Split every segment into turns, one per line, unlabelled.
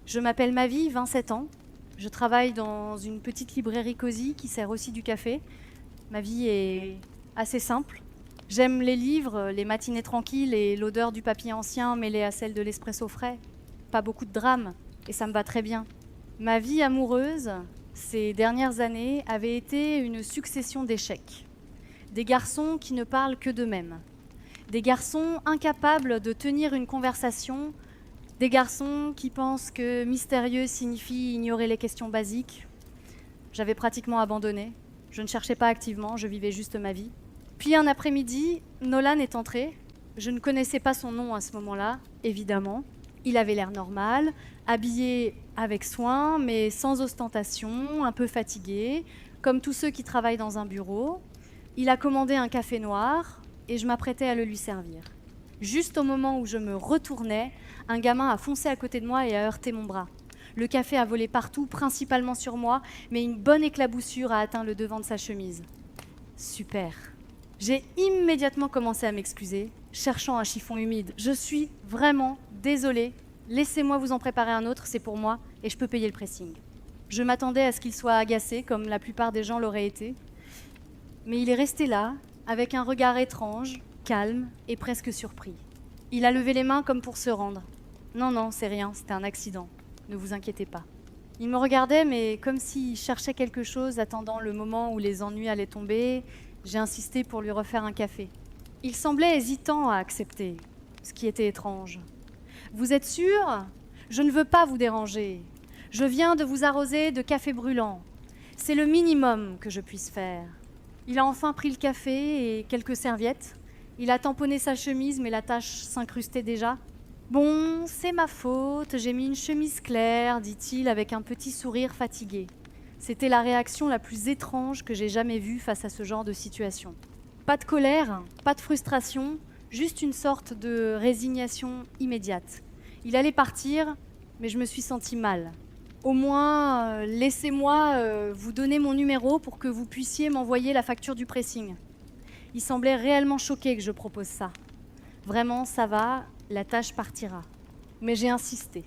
Je m'appelle Mavi, 27 ans. Je travaille dans une petite librairie cosy qui sert aussi du café. Ma vie est assez simple. J'aime les livres, les matinées tranquilles et l'odeur du papier ancien mêlée à celle de l'espresso frais. Pas beaucoup de drame, et ça me va très bien. Ma vie amoureuse, ces dernières années, avait été une succession d'échecs. Des garçons qui ne parlent que d'eux-mêmes. Des garçons incapables de tenir une conversation. Des garçons qui pensent que mystérieux signifie ignorer les questions basiques. J'avais pratiquement abandonné. Je ne cherchais pas activement, je vivais juste ma vie. Puis un après-midi, Nolan est entré. Je ne connaissais pas son nom à ce moment-là, évidemment. Il avait l'air normal, habillé avec soin, mais sans ostentation, un peu fatigué, comme tous ceux qui travaillent dans un bureau. Il a commandé un café noir et je m'apprêtais à le lui servir. Juste au moment où je me retournais, un gamin a foncé à côté de moi et a heurté mon bras. Le café a volé partout, principalement sur moi, mais une bonne éclaboussure a atteint le devant de sa chemise. Super. J'ai immédiatement commencé à m'excuser, cherchant un chiffon humide. Je suis vraiment désolée. Laissez-moi vous en préparer un autre, c'est pour moi, et je peux payer le pressing. Je m'attendais à ce qu'il soit agacé, comme la plupart des gens l'auraient été. Mais il est resté là, avec un regard étrange, calme et presque surpris. Il a levé les mains comme pour se rendre. Non, non, c'est rien, c'était un accident. Ne vous inquiétez pas. Il me regardait, mais comme s'il cherchait quelque chose, attendant le moment où les ennuis allaient tomber. J'ai insisté pour lui refaire un café. Il semblait hésitant à accepter, ce qui était étrange. Vous êtes sûr ? Je ne veux pas vous déranger. Je viens de vous arroser de café brûlant. C'est le minimum que je puisse faire. Il a enfin pris le café et quelques serviettes. Il a tamponné sa chemise, mais la tache s'incrustait déjà. Bon, c'est ma faute, j'ai mis une chemise claire, dit-il avec un petit sourire fatigué. C'était la réaction la plus étrange que j'ai jamais vue face à ce genre de situation. Pas de colère, pas de frustration, juste une sorte de résignation immédiate. Il allait partir, mais je me suis sentie mal. Au moins, laissez-moi vous donner mon numéro pour que vous puissiez m'envoyer la facture du pressing. Il semblait réellement choqué que je propose ça. Vraiment, ça va, la tâche partira. Mais j'ai insisté.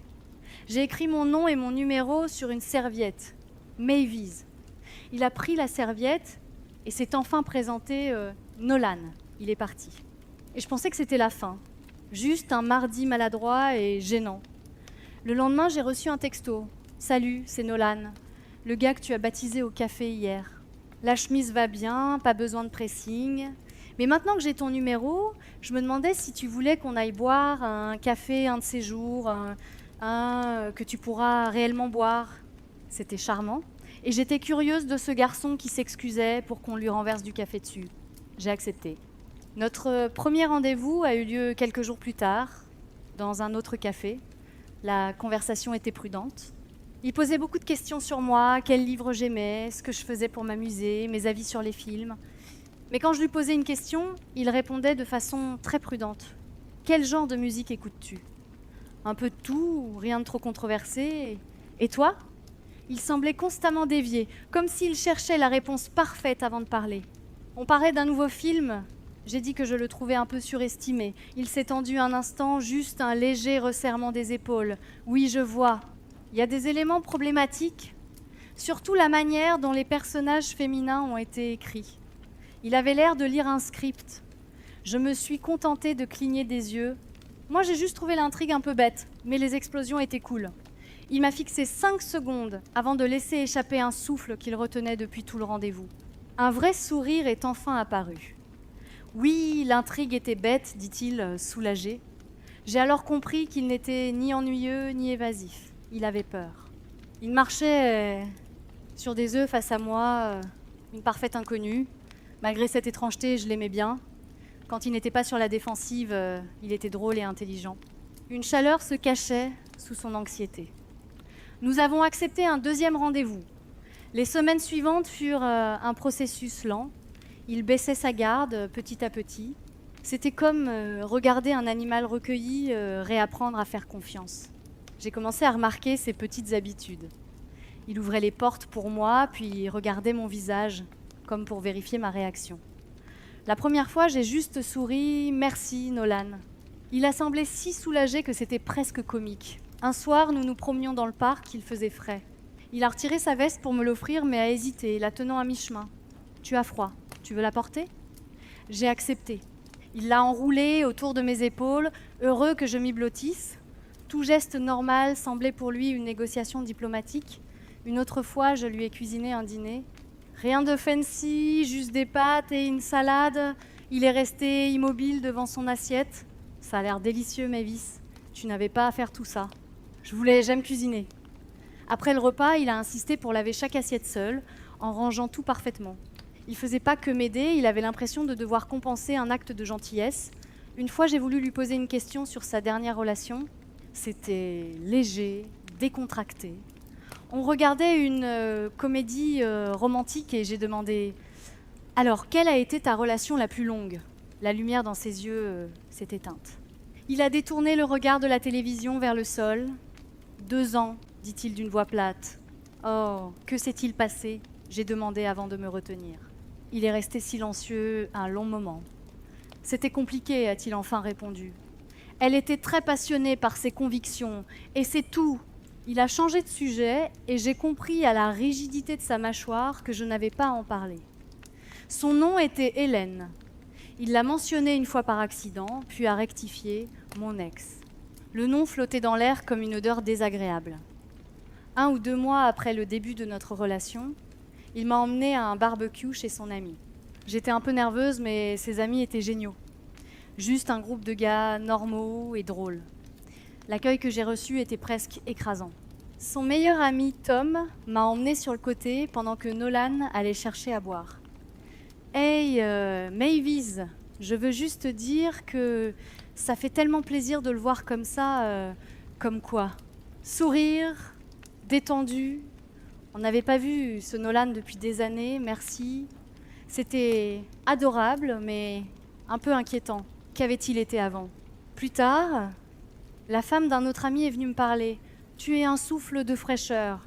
J'ai écrit mon nom et mon numéro sur une serviette. Mavis. Il a pris la serviette et s'est enfin présenté Nolan. Il est parti. Et je pensais que c'était la fin. Juste un mardi maladroit et gênant. Le lendemain, j'ai reçu un texto. « Salut, c'est Nolan. Le gars que tu as baptisé au café hier. La chemise va bien, pas besoin de pressing. Mais maintenant que j'ai ton numéro, je me demandais si tu voulais qu'on aille boire un café un de ces jours, un que tu pourras réellement boire. » C'était charmant. Et j'étais curieuse de ce garçon qui s'excusait pour qu'on lui renverse du café dessus. J'ai accepté. Notre premier rendez-vous a eu lieu quelques jours plus tard, dans un autre café. La conversation était prudente. Il posait beaucoup de questions sur moi, quels livres j'aimais, ce que je faisais pour m'amuser, mes avis sur les films. Mais quand je lui posais une question, il répondait de façon très prudente. « Quel genre de musique écoutes-tu ? Un peu de tout, rien de trop controversé. Et toi ?» Il semblait constamment dévier, comme s'il cherchait la réponse parfaite avant de parler. On parlait d'un nouveau film. J'ai dit que je le trouvais un peu surestimé. Il s'est tendu un instant, juste un léger resserrement des épaules. « Oui, je vois. Il y a des éléments problématiques. Surtout la manière dont les personnages féminins ont été écrits. Il avait l'air de lire un script. Je me suis contentée de cligner des yeux. Moi, j'ai juste trouvé l'intrigue un peu bête, mais les explosions étaient cool. Il m'a fixé 5 secondes avant de laisser échapper un souffle qu'il retenait depuis tout le rendez-vous. Un vrai sourire est enfin apparu. « Oui, l'intrigue était bête, dit-il, soulagé. J'ai alors compris qu'il n'était ni ennuyeux ni évasif. Il avait peur. Il marchait sur des œufs face à moi, une parfaite inconnue. Malgré cette étrangeté, je l'aimais bien. Quand il n'était pas sur la défensive, il était drôle et intelligent. Une chaleur se cachait sous son anxiété. Nous avons accepté un deuxième rendez-vous. Les semaines suivantes furent un processus lent. Il baissait sa garde petit à petit. C'était comme regarder un animal recueilli réapprendre à faire confiance. J'ai commencé à remarquer ses petites habitudes. Il ouvrait les portes pour moi, puis regardait mon visage, comme pour vérifier ma réaction. La première fois, j'ai juste souri « Merci, Nolan ». Il a semblé si soulagé que c'était presque comique. Un soir, nous nous promenions dans le parc, il faisait frais. Il a retiré sa veste pour me l'offrir, mais a hésité, la tenant à mi-chemin. « Tu as froid, tu veux la porter ?» J'ai accepté. Il l'a enroulée autour de mes épaules, heureux que je m'y blottisse. Tout geste normal semblait pour lui une négociation diplomatique. Une autre fois, je lui ai cuisiné un dîner. Rien de fancy, juste des pâtes et une salade. Il est resté immobile devant son assiette. Ça a l'air délicieux, Mavis. Tu n'avais pas à faire tout ça. J'aime cuisiner. Après le repas, il a insisté pour laver chaque assiette seul, en rangeant tout parfaitement. Il faisait pas que m'aider, il avait l'impression de devoir compenser un acte de gentillesse. Une fois, j'ai voulu lui poser une question sur sa dernière relation. C'était léger, décontracté. On regardait une comédie romantique et j'ai demandé « Alors, quelle a été ta relation la plus longue ?» La lumière dans ses yeux s'est éteinte. Il a détourné le regard de la télévision vers le sol. « 2 ans, dit-il d'une voix plate. Oh, que s'est-il passé ? J'ai demandé avant de me retenir. Il est resté silencieux un long moment. C'était compliqué, a-t-il enfin répondu. Elle était très passionnée par ses convictions, et c'est tout. Il a changé de sujet, et j'ai compris à la rigidité de sa mâchoire que je n'avais pas à en parler. Son nom était Hélène. Il l'a mentionné une fois par accident, puis a rectifié « mon ex ». Le nom flottait dans l'air comme une odeur désagréable. 1 ou 2 mois après le début de notre relation, il m'a emmenée à un barbecue chez son ami. J'étais un peu nerveuse, mais ses amis étaient géniaux. Juste un groupe de gars normaux et drôles. L'accueil que j'ai reçu était presque écrasant. Son meilleur ami, Tom, m'a emmenée sur le côté pendant que Nolan allait chercher à boire. « Hey, Mavis, je veux juste dire que ça fait tellement plaisir de le voir comme ça, comme quoi. Sourire, détendu. On n'avait pas vu ce Nolan depuis des années, merci. C'était adorable, mais un peu inquiétant. Qu'avait-il été avant ? Plus tard, la femme d'un autre ami est venue me parler. Tu es un souffle de fraîcheur.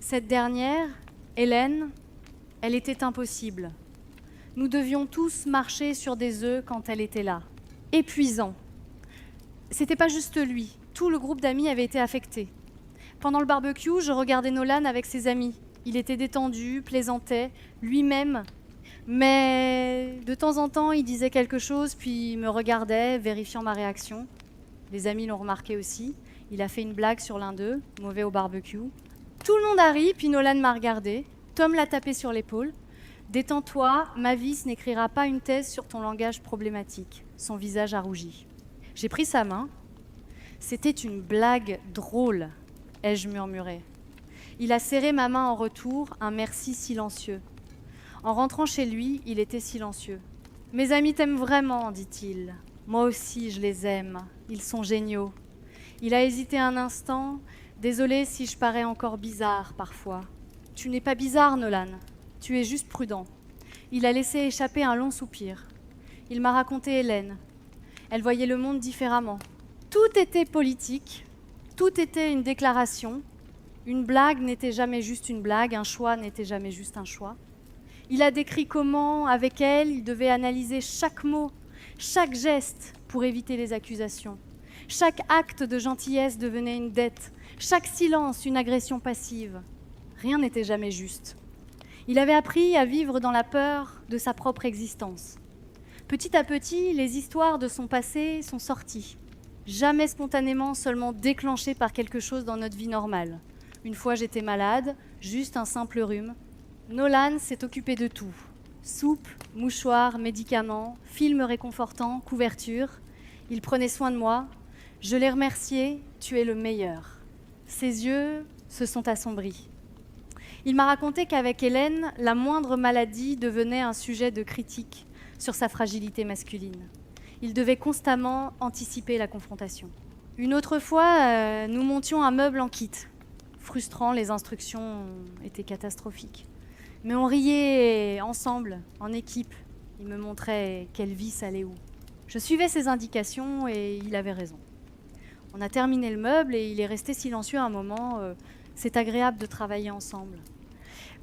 Cette dernière, Hélène, elle était impossible. Nous devions tous marcher sur des œufs quand elle était là. Épuisant. C'était pas juste lui. Tout le groupe d'amis avait été affecté. Pendant le barbecue, je regardais Nolan avec ses amis. Il était détendu, plaisantait, lui-même. Mais de temps en temps, il disait quelque chose, puis il me regardait, vérifiant ma réaction. Les amis l'ont remarqué aussi. Il a fait une blague sur l'un d'eux, mauvais au barbecue. Tout le monde a ri, puis Nolan m'a regardé. Tom l'a tapé sur l'épaule. « Détends-toi, Mavis n'écrira pas une thèse sur ton langage problématique. » Son visage a rougi. J'ai pris sa main. « C'était une blague drôle, » ai-je murmuré. Il a serré ma main en retour, un merci silencieux. En rentrant chez lui, il était silencieux. « Mes amis t'aiment vraiment, dit-il. Moi aussi, je les aime. Ils sont géniaux. » Il a hésité un instant. « Désolé si je parais encore bizarre parfois. »« Tu n'es pas bizarre, Nolan. Tu es juste prudent. » Il a laissé échapper un long soupir. Il m'a raconté Hélène. Elle voyait le monde différemment. Tout était politique, tout était une déclaration. Une blague n'était jamais juste une blague, un choix n'était jamais juste un choix. Il a décrit comment, avec elle, il devait analyser chaque mot, chaque geste pour éviter les accusations. Chaque acte de gentillesse devenait une dette, chaque silence une agression passive. Rien n'était jamais juste. Il avait appris à vivre dans la peur de sa propre existence. Petit à petit, les histoires de son passé sont sorties. Jamais spontanément, seulement déclenchées par quelque chose dans notre vie normale. Une fois, j'étais malade, juste un simple rhume. Nolan s'est occupé de tout. Soupe, mouchoirs, médicaments, films réconfortants, couverture. Il prenait soin de moi. Je l'ai remercié, tu es le meilleur. Ses yeux se sont assombris. Il m'a raconté qu'avec Hélène, la moindre maladie devenait un sujet de critique sur sa fragilité masculine. Il devait constamment anticiper la confrontation. Une autre fois, nous montions un meuble en kit. Frustrant, les instructions étaient catastrophiques. Mais on riait ensemble, en équipe. Il me montrait quelle vis allait où. Je suivais ses indications et il avait raison. On a terminé le meuble et il est resté silencieux un moment. C'est agréable de travailler ensemble.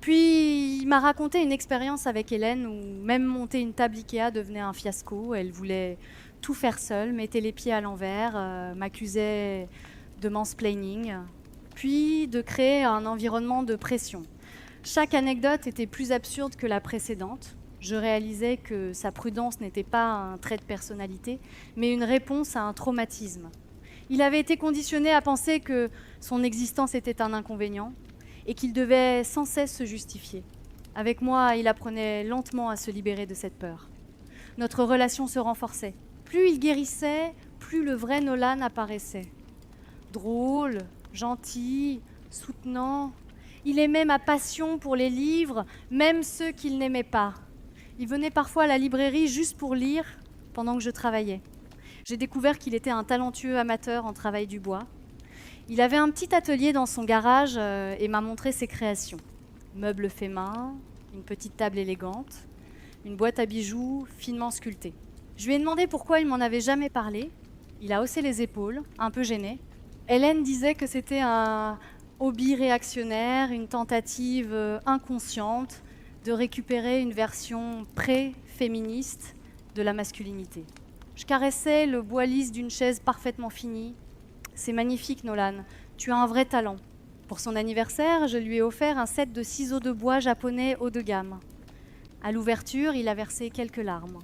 Puis, il m'a raconté une expérience avec Hélène où même monter une table Ikea devenait un fiasco. Elle voulait tout faire seule, mettait les pieds à l'envers, m'accusait de mansplaining, puis de créer un environnement de pression. Chaque anecdote était plus absurde que la précédente. Je réalisais que sa prudence n'était pas un trait de personnalité, mais une réponse à un traumatisme. Il avait été conditionné à penser que son existence était un inconvénient et qu'il devait sans cesse se justifier. Avec moi, il apprenait lentement à se libérer de cette peur. Notre relation se renforçait. Plus il guérissait, plus le vrai Nolan apparaissait. Drôle, gentil, soutenant. Il aimait ma passion pour les livres, même ceux qu'il n'aimait pas. Il venait parfois à la librairie juste pour lire pendant que je travaillais. J'ai découvert qu'il était un talentueux amateur en travail du bois. Il avait un petit atelier dans son garage et m'a montré ses créations. Meubles faits main, une petite table élégante, une boîte à bijoux finement sculptée. Je lui ai demandé pourquoi il m'en avait jamais parlé. Il a haussé les épaules, un peu gêné. Hélène disait que c'était un hobby réactionnaire, une tentative inconsciente de récupérer une version pré-féministe de la masculinité. Je caressais le bois lisse d'une chaise parfaitement finie. C'est magnifique, Nolan. Tu as un vrai talent. Pour son anniversaire, je lui ai offert un set de ciseaux de bois japonais haut de gamme. À l'ouverture, il a versé quelques larmes.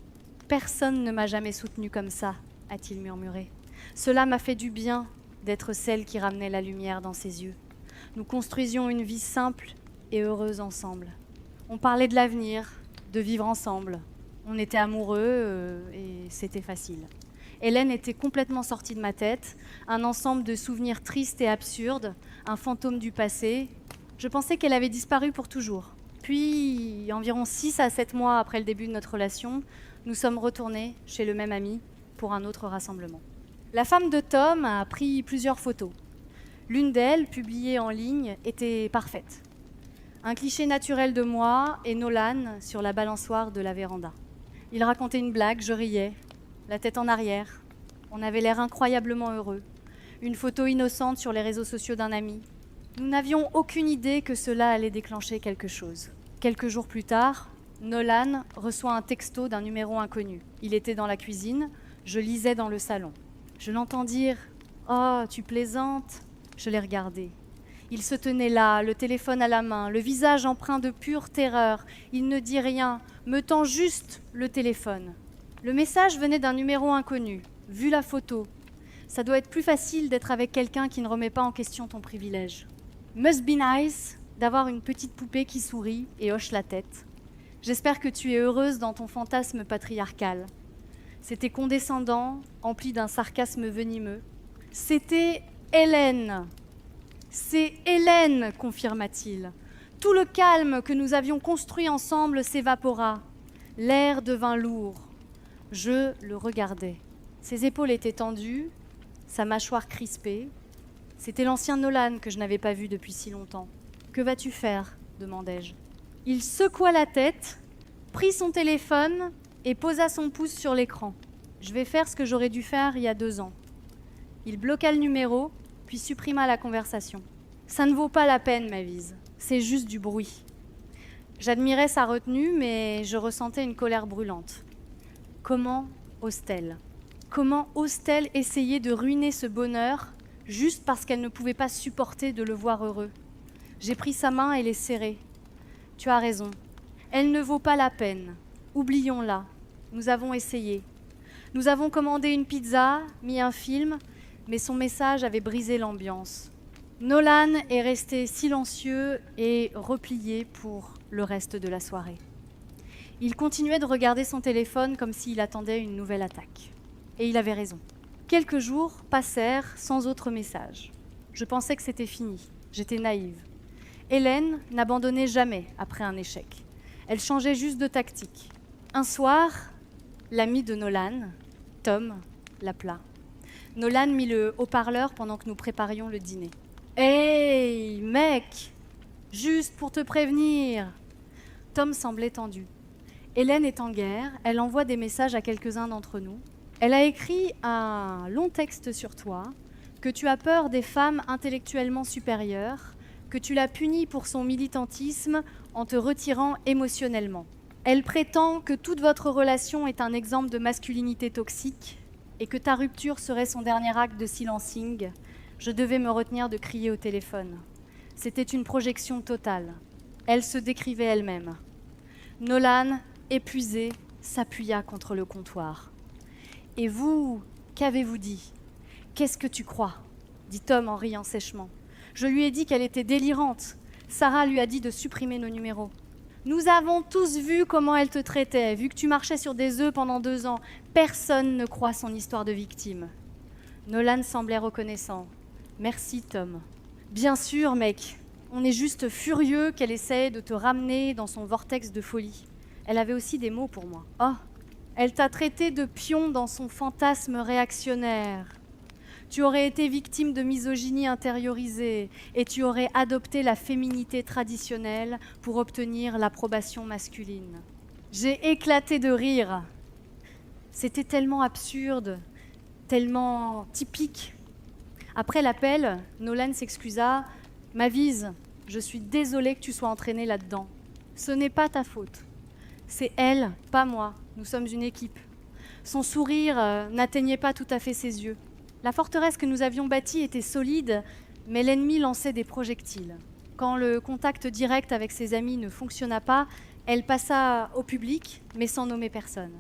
Personne ne m'a jamais soutenue comme ça, a-t-il murmuré. Cela m'a fait du bien d'être celle qui ramenait la lumière dans ses yeux. Nous construisions une vie simple et heureuse ensemble. On parlait de l'avenir, de vivre ensemble. On était amoureux et c'était facile. Hélène était complètement sortie de ma tête, un ensemble de souvenirs tristes et absurdes, un fantôme du passé. Je pensais qu'elle avait disparu pour toujours. Puis, environ 6 à 7 mois après le début de notre relation, nous sommes retournés chez le même ami pour un autre rassemblement. La femme de Tom a pris plusieurs photos. L'une d'elles, publiée en ligne, était parfaite. Un cliché naturel de moi et Nolan sur la balançoire de la véranda. Il racontait une blague, je riais, la tête en arrière. On avait l'air incroyablement heureux. Une photo innocente sur les réseaux sociaux d'un ami. Nous n'avions aucune idée que cela allait déclencher quelque chose. Quelques jours plus tard, Nolan reçoit un texto d'un numéro inconnu. Il était dans la cuisine, je lisais dans le salon. Je l'entends dire « Oh, tu plaisantes ?» Je l'ai regardé. Il se tenait là, le téléphone à la main, le visage empreint de pure terreur. Il ne dit rien, me tend juste le téléphone. Le message venait d'un numéro inconnu. Vu la photo, ça doit être plus facile d'être avec quelqu'un qui ne remet pas en question ton privilège. Must be nice d'avoir une petite poupée qui sourit et hoche la tête. J'espère que tu es heureuse dans ton fantasme patriarcal. C'était condescendant, empli d'un sarcasme venimeux. C'était Hélène. C'est Hélène, confirma-t-il. Tout le calme que nous avions construit ensemble s'évapora. L'air devint lourd. Je le regardais. Ses épaules étaient tendues, sa mâchoire crispée. C'était l'ancien Nolan que je n'avais pas vu depuis si longtemps. « Que vas-tu faire ?» demandai-je. Il secoua la tête, prit son téléphone et posa son pouce sur l'écran. « Je vais faire ce que j'aurais dû faire il y a 2 ans. » Il bloqua le numéro, puis supprima la conversation. « Ça ne vaut pas la peine, m'avise. C'est juste du bruit. » J'admirais sa retenue, mais je ressentais une colère brûlante. Comment ose-t-elle ? Comment ose-t-elle essayer de ruiner ce bonheur juste parce qu'elle ne pouvait pas supporter de le voir heureux ? J'ai pris sa main et l'ai serrée. « Tu as raison. Elle ne vaut pas la peine. Oublions-la. Nous avons essayé. Nous avons commandé une pizza, mis un film, mais son message avait brisé l'ambiance. Nolan est resté silencieux et replié pour le reste de la soirée. Il continuait de regarder son téléphone comme s'il attendait une nouvelle attaque. Et il avait raison. Quelques jours passèrent sans autre message. Je pensais que c'était fini. J'étais naïve. Hélène n'abandonnait jamais après un échec. Elle changeait juste de tactique. Un soir, l'ami de Nolan, Tom, l'appela. Nolan mit le haut-parleur pendant que nous préparions le dîner. « Hey, mec, juste pour te prévenir !» Tom semblait tendu. Hélène est en guerre, elle envoie des messages à quelques-uns d'entre nous. Elle a écrit un long texte sur toi, que tu as peur des femmes intellectuellement supérieures, que tu l'as punie pour son militantisme en te retirant émotionnellement. Elle prétend que toute votre relation est un exemple de masculinité toxique et que ta rupture serait son dernier acte de silencing, Je devais me retenir de crier au téléphone. C'était une projection totale. Elle se décrivait elle-même. Nolan, épuisé, s'appuya contre le comptoir. « Et vous, qu'avez-vous dit ? Qu'est-ce que tu crois ?» dit Tom en riant sèchement. « Je lui ai dit qu'elle était délirante. Sarah lui a dit de supprimer nos numéros. Nous avons tous vu comment elle te traitait, vu que tu marchais sur des œufs pendant 2 ans. Personne ne croit son histoire de victime. » Nolan semblait reconnaissant. « Merci, Tom. »« Bien sûr, mec. On est juste furieux qu'elle essaie de te ramener dans son vortex de folie. Elle avait aussi des mots pour moi. Oh, elle t'a traité de pion dans son fantasme réactionnaire. Tu aurais été victime de misogynie intériorisée et tu aurais adopté la féminité traditionnelle pour obtenir l'approbation masculine. » J'ai éclaté de rire. C'était tellement absurde, tellement typique. Après l'appel, Nolan s'excusa. « Mavyse, je suis désolée que tu sois entraînée là-dedans. Ce n'est pas ta faute. C'est elle, pas moi. Nous sommes une équipe. » Son sourire n'atteignait pas tout à fait ses yeux. La forteresse que nous avions bâtie était solide, mais l'ennemi lançait des projectiles. Quand le contact direct avec ses amis ne fonctionna pas, elle passa au public, mais sans nommer personne.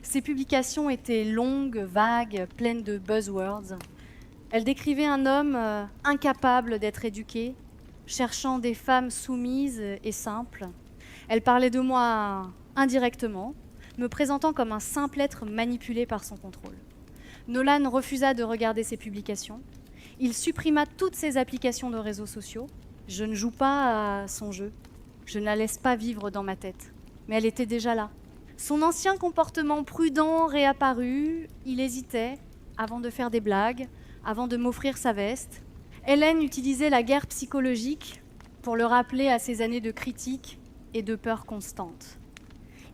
Ses publications étaient longues, vagues, pleines de buzzwords. Elle décrivait un homme incapable d'être éduqué, cherchant des femmes soumises et simples. Elle parlait de moi indirectement, me présentant comme un simple être manipulé par son contrôle. Nolan refusa de regarder ses publications. Il supprima toutes ses applications de réseaux sociaux. Je ne joue pas à son jeu. Je ne la laisse pas vivre dans ma tête. Mais elle était déjà là. Son ancien comportement prudent réapparut. Il hésitait avant de faire des blagues, avant de m'offrir sa veste. Hélène utilisait la guerre psychologique pour le rappeler à ses années de critique et de peur constante.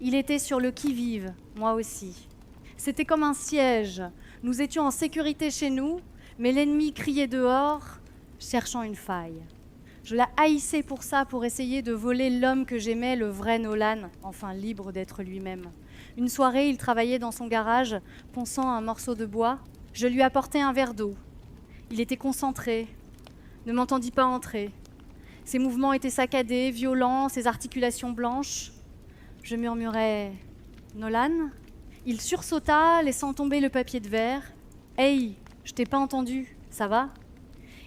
Il était sur le qui-vive, moi aussi. C'était comme un siège. Nous étions en sécurité chez nous, mais l'ennemi criait dehors, cherchant une faille. Je la haïssais pour ça, pour essayer de voler l'homme que j'aimais, le vrai Nolan, enfin libre d'être lui-même. Une soirée, il travaillait dans son garage, ponçant un morceau de bois. Je lui apportais un verre d'eau. Il était concentré, ne m'entendit pas entrer. Ses mouvements étaient saccadés, violents, ses articulations blanches. Je murmurais « Nolan ?» Il sursauta, laissant tomber le papier de verre. « Hey, je t'ai pas entendu, ça va ?»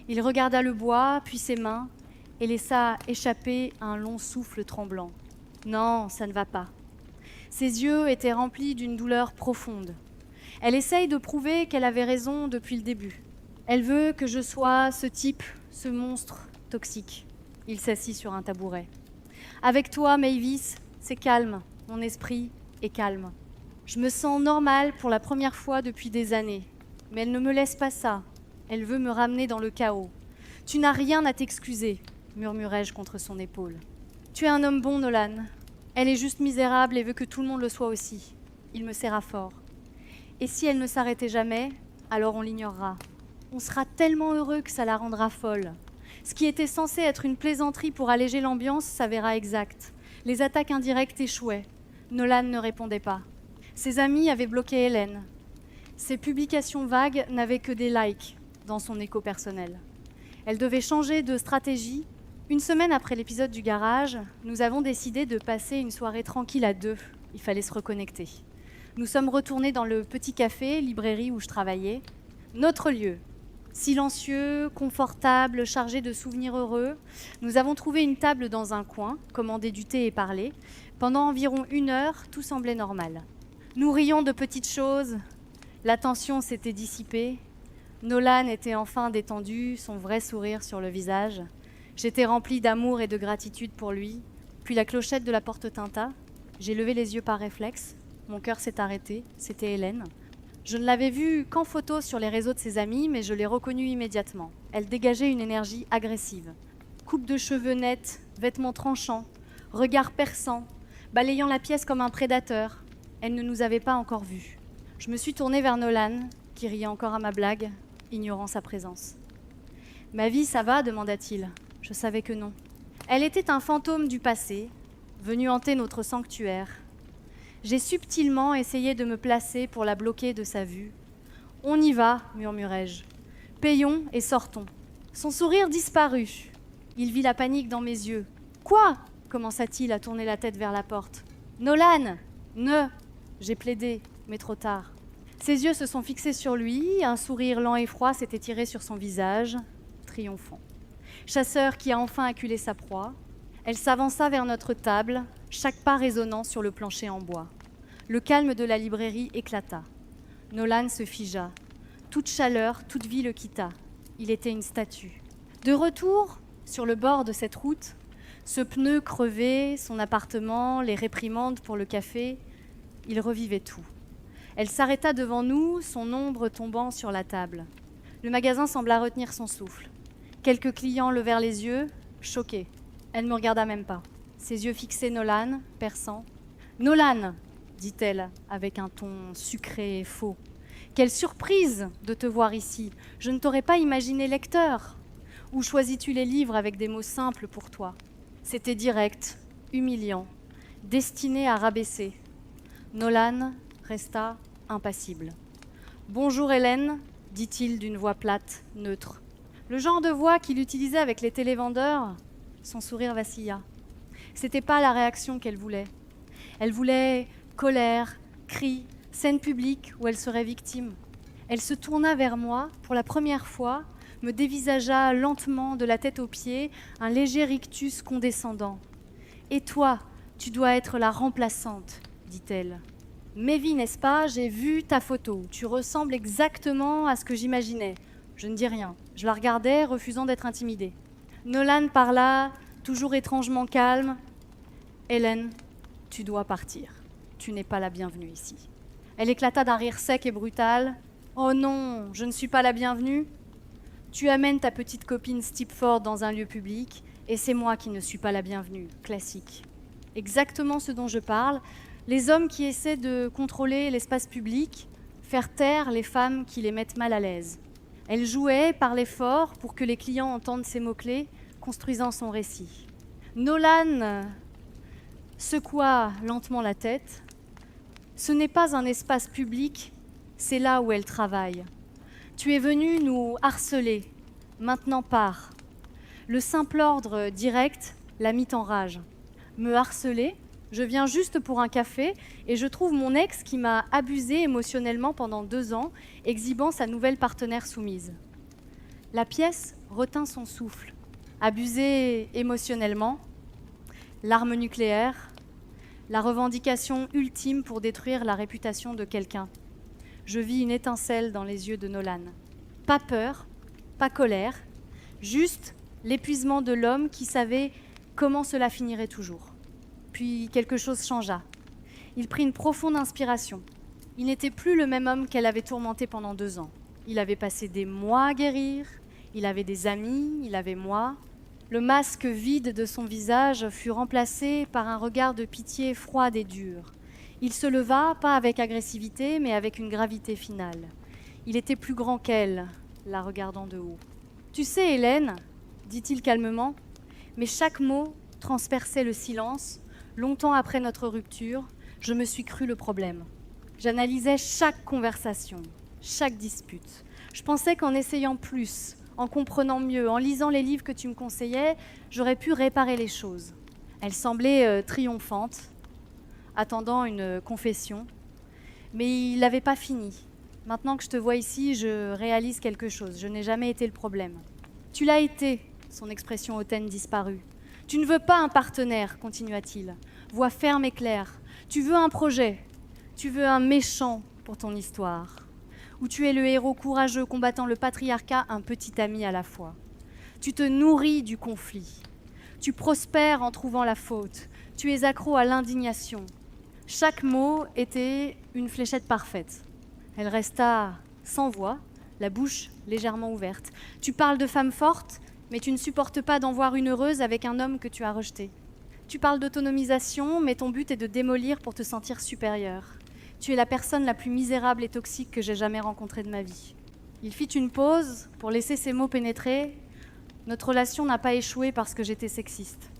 Il regarda le bois, puis ses mains, et laissa échapper un long souffle tremblant. « Non, ça ne va pas. » Ses yeux étaient remplis d'une douleur profonde. Elle essaye de prouver qu'elle avait raison depuis le début. Elle veut que je sois ce type, ce monstre toxique. Il s'assit sur un tabouret. « Avec toi, Mavis, c'est calme, mon esprit est calme. Je me sens normale pour la première fois depuis des années. Mais elle ne me laisse pas ça. Elle veut me ramener dans le chaos. « Tu n'as rien à t'excuser, » murmurai-je contre son épaule. « Tu es un homme bon, Nolan. Elle est juste misérable et veut que tout le monde le soit aussi. » Il me serra fort. « Et si elle ne s'arrêtait jamais, alors on l'ignorera. On sera tellement heureux que ça la rendra folle. » Ce qui était censé être une plaisanterie pour alléger l'ambiance s'avéra exact. Les attaques indirectes échouaient. Nolan ne répondait pas. Ses amis avaient bloqué Hélène. Ses publications vagues n'avaient que des likes dans son écho personnel. Elle devait changer de stratégie. Une semaine après l'épisode du garage, nous avons décidé de passer une soirée tranquille à 2. Il fallait se reconnecter. Nous sommes retournés dans le petit café, librairie où je travaillais. Notre lieu. Silencieux, confortable, chargé de souvenirs heureux. Nous avons trouvé une table dans un coin, commandé du thé et parlé. Pendant environ 1 heure, tout semblait normal. Nous rions de petites choses. La tension s'était dissipée. Nolan était enfin détendu, son vrai sourire sur le visage. J'étais remplie d'amour et de gratitude pour lui. Puis la clochette de la porte tinta. J'ai levé les yeux par réflexe. Mon cœur s'est arrêté. C'était Hélène. Je ne l'avais vue qu'en photo sur les réseaux de ses amis, mais je l'ai reconnue immédiatement. Elle dégageait une énergie agressive. Coupe de cheveux nette, vêtements tranchants, regard perçant, balayant la pièce comme un prédateur. Elle ne nous avait pas encore vus. Je me suis tournée vers Nolan, qui riait encore à ma blague, ignorant sa présence. « Ma vie, ça va ?» demanda-t-il. Je savais que non. Elle était un fantôme du passé, venu hanter notre sanctuaire. J'ai subtilement essayé de me placer pour la bloquer de sa vue. « On y va » murmurai-je. Payons et sortons. Son sourire disparut. Il vit la panique dans mes yeux. « Quoi » commença-t-il à tourner la tête vers la porte. « Nolan, ne » j'ai plaidé, mais trop tard. Ses yeux se sont fixés sur lui, un sourire lent et froid s'est étiré sur son visage, triomphant. Chasseur qui a enfin acculé sa proie, elle s'avança vers notre table, chaque pas résonnant sur le plancher en bois. Le calme de la librairie éclata. Nolan se figea. Toute chaleur, toute vie le quitta. Il était une statue. De retour, sur le bord de cette route, ce pneu crevé, son appartement, les réprimandes pour le café, il revivait tout. Elle s'arrêta devant nous, son ombre tombant sur la table. Le magasin sembla retenir son souffle. Quelques clients levèrent les yeux, choqués. Elle ne me regarda même pas. Ses yeux fixaient Nolan, perçant. « Nolan !» dit-elle, avec un ton sucré et faux. « Quelle surprise de te voir ici. Je ne t'aurais pas imaginé lecteur. Où choisis-tu les livres avec des mots simples pour toi ?» C'était direct, humiliant, destiné à rabaisser. Nolan resta impassible. « Bonjour Hélène », dit-il d'une voix plate, neutre. Le genre de voix qu'il utilisait avec les télévendeurs, son sourire vacilla. C'était pas la réaction qu'elle voulait. Elle voulait colère, cris, scène publique où elle serait victime. Elle se tourna vers moi pour la première fois, me dévisagea lentement de la tête aux pieds, un léger rictus condescendant. « Et toi, tu dois être la remplaçante, » dit-elle. « Mévie, n'est-ce pas, j'ai vu ta photo. Tu ressembles exactement à ce que j'imaginais. » Je ne dis rien. Je la regardais, refusant d'être intimidée. Nolan parla, toujours étrangement calme. « Hélène, tu dois partir. Tu n'es pas la bienvenue ici. » Elle éclata d'un rire sec et brutal. « Oh non, je ne suis pas la bienvenue. Tu amènes ta petite copine Stipford dans un lieu public et c'est moi qui ne suis pas la bienvenue. » Classique. Exactement ce dont je parle. Les hommes qui essaient de contrôler l'espace public, faire taire les femmes qui les mettent mal à l'aise. Elle jouait, parlait fort pour que les clients entendent ses mots-clés, construisant son récit. Nolan secoua lentement la tête. Ce n'est pas un espace public, c'est là où elle travaille. Tu es venu nous harceler, maintenant pars. Le simple ordre direct la mit en rage. Me harceler ? Je viens juste pour un café et je trouve mon ex qui m'a abusée émotionnellement pendant 2 ans, exhibant sa nouvelle partenaire soumise. La pièce retint son souffle. Abusée émotionnellement, l'arme nucléaire, la revendication ultime pour détruire la réputation de quelqu'un. Je vis une étincelle dans les yeux de Nolan. Pas peur, pas colère, juste l'épuisement de l'homme qui savait comment cela finirait toujours. Puis quelque chose changea. Il prit une profonde inspiration. Il n'était plus le même homme qu'elle avait tourmenté pendant 2 ans. Il avait passé des mois à guérir, il avait des amis, il avait moi. Le masque vide de son visage fut remplacé par un regard de pitié froide et dur. Il se leva, pas avec agressivité, mais avec une gravité finale. Il était plus grand qu'elle, la regardant de haut. « Tu sais, Hélène, dit-il calmement, mais chaque mot transperçait le silence. Longtemps après notre rupture, je me suis cru le problème. J'analysais chaque conversation, chaque dispute. Je pensais qu'en essayant plus, en comprenant mieux, en lisant les livres que tu me conseillais, j'aurais pu réparer les choses. » Elle semblait triomphante, attendant une confession. Mais il n'avait pas fini. Maintenant que je te vois ici, je réalise quelque chose. Je n'ai jamais été le problème. Tu l'as été, son expression hautaine disparut. Tu ne veux pas un partenaire, continua-t-il. Voix ferme et claire. Tu veux un projet. Tu veux un méchant pour ton histoire. Où tu es le héros courageux combattant le patriarcat, un petit ami à la fois. Tu te nourris du conflit. Tu prospères en trouvant la faute. Tu es accro à l'indignation. Chaque mot était une fléchette parfaite. Elle resta sans voix, la bouche légèrement ouverte. Tu parles de femme forte, mais tu ne supportes pas d'en voir une heureuse avec un homme que tu as rejeté. Tu parles d'autonomisation, mais ton but est de démolir pour te sentir supérieur. Tu es la personne la plus misérable et toxique que j'ai jamais rencontrée de ma vie. Il fit une pause pour laisser ses mots pénétrer. Notre relation n'a pas échoué parce que j'étais sexiste.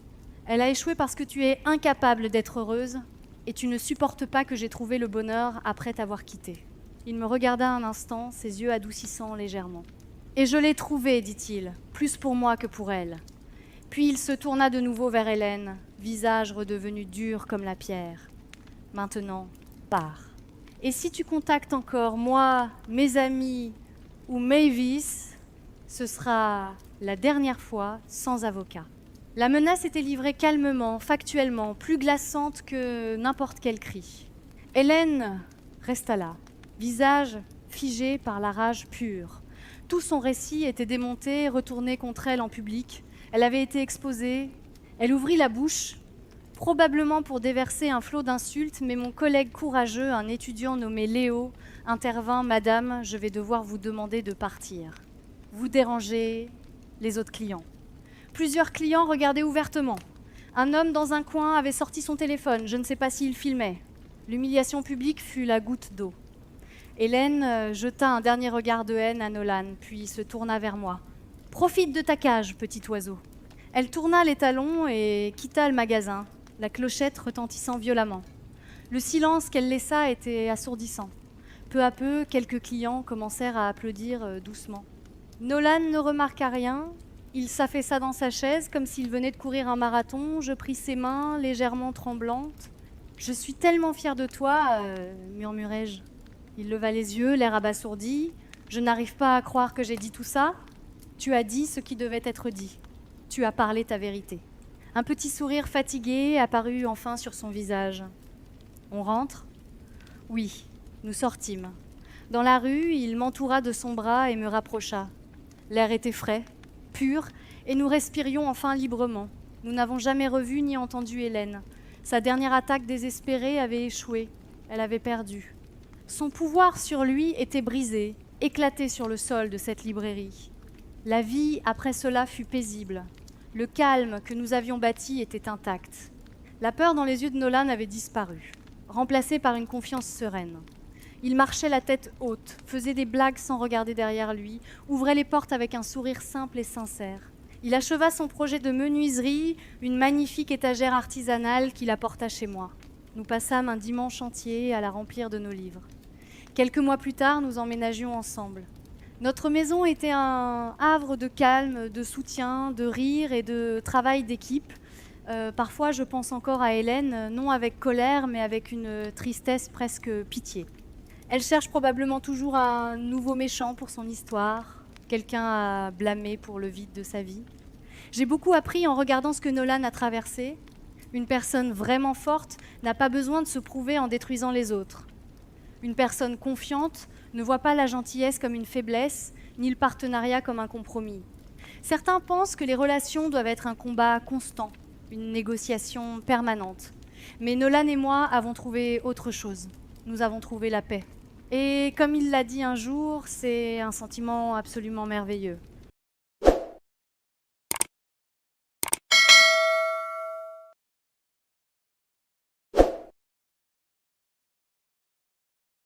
Elle a échoué parce que tu es incapable d'être heureuse et tu ne supportes pas que j'ai trouvé le bonheur après t'avoir quitté. Il me regarda un instant, ses yeux adoucissant légèrement. « Et je l'ai trouvée, dit-il, plus pour moi que pour elle. Puis il se tourna de nouveau vers Hélène, visage redevenu dur comme la pierre. Maintenant, pars. Et si tu contactes encore moi, mes amis ou Mavis, ce sera la dernière fois sans avocat. La menace était livrée calmement, factuellement, plus glaçante que n'importe quel cri. Hélène resta là, visage figé par la rage pure. Tout son récit était démonté, retourné contre elle en public. Elle avait été exposée. Elle ouvrit la bouche, probablement pour déverser un flot d'insultes, mais mon collègue courageux, un étudiant nommé Léo, intervint. « Madame, je vais devoir vous demander de partir. Vous dérangez les autres clients. » Plusieurs clients regardaient ouvertement. Un homme dans un coin avait sorti son téléphone. Je ne sais pas s'il filmait. L'humiliation publique fut la goutte d'eau. Hélène jeta un dernier regard de haine à Nolan, puis se tourna vers moi. « Profite de ta cage, petit oiseau. » Elle tourna les talons et quitta le magasin, la clochette retentissant violemment. Le silence qu'elle laissa était assourdissant. Peu à peu, quelques clients commencèrent à applaudir doucement. Nolan ne remarqua rien. Il s'affaissa dans sa chaise comme s'il venait de courir un marathon. Je pris ses mains, légèrement tremblantes. « Je suis tellement fière de toi, murmurai-je. Il leva les yeux, l'air abasourdi. « Je n'arrive pas à croire que j'ai dit tout ça. Tu as dit ce qui devait être dit. Tu as parlé ta vérité. » Un petit sourire fatigué apparut enfin sur son visage. « On rentre ?» Oui, nous sortîmes. Dans la rue, il m'entoura de son bras et me rapprocha. L'air était frais, pur, et nous respirions enfin librement. Nous n'avons jamais revu ni entendu Hélène. Sa dernière attaque désespérée avait échoué. Elle avait perdu. Son pouvoir sur lui était brisé, éclaté sur le sol de cette librairie. La vie après cela fut paisible. Le calme que nous avions bâti était intact. La peur dans les yeux de Nolan avait disparu, remplacée par une confiance sereine. Il marchait la tête haute, faisait des blagues sans regarder derrière lui, ouvrait les portes avec un sourire simple et sincère. Il acheva son projet de menuiserie, une magnifique étagère artisanale qu'il apporta chez moi. Nous passâmes un dimanche entier à la remplir de nos livres. Quelques mois plus tard, nous emménagions ensemble. Notre maison était un havre de calme, de soutien, de rire et de travail d'équipe. Parfois, je pense encore à Hélène, non avec colère, mais avec une tristesse presque pitié. Elle cherche probablement toujours un nouveau méchant pour son histoire, quelqu'un à blâmer pour le vide de sa vie. J'ai beaucoup appris en regardant ce que Nolan a traversé. Une personne vraiment forte n'a pas besoin de se prouver en détruisant les autres. Une personne confiante ne voit pas la gentillesse comme une faiblesse, ni le partenariat comme un compromis. Certains pensent que les relations doivent être un combat constant, une négociation permanente. Mais Nolan et moi avons trouvé autre chose. Nous avons trouvé la paix. Et comme il l'a dit un jour, c'est un sentiment absolument merveilleux.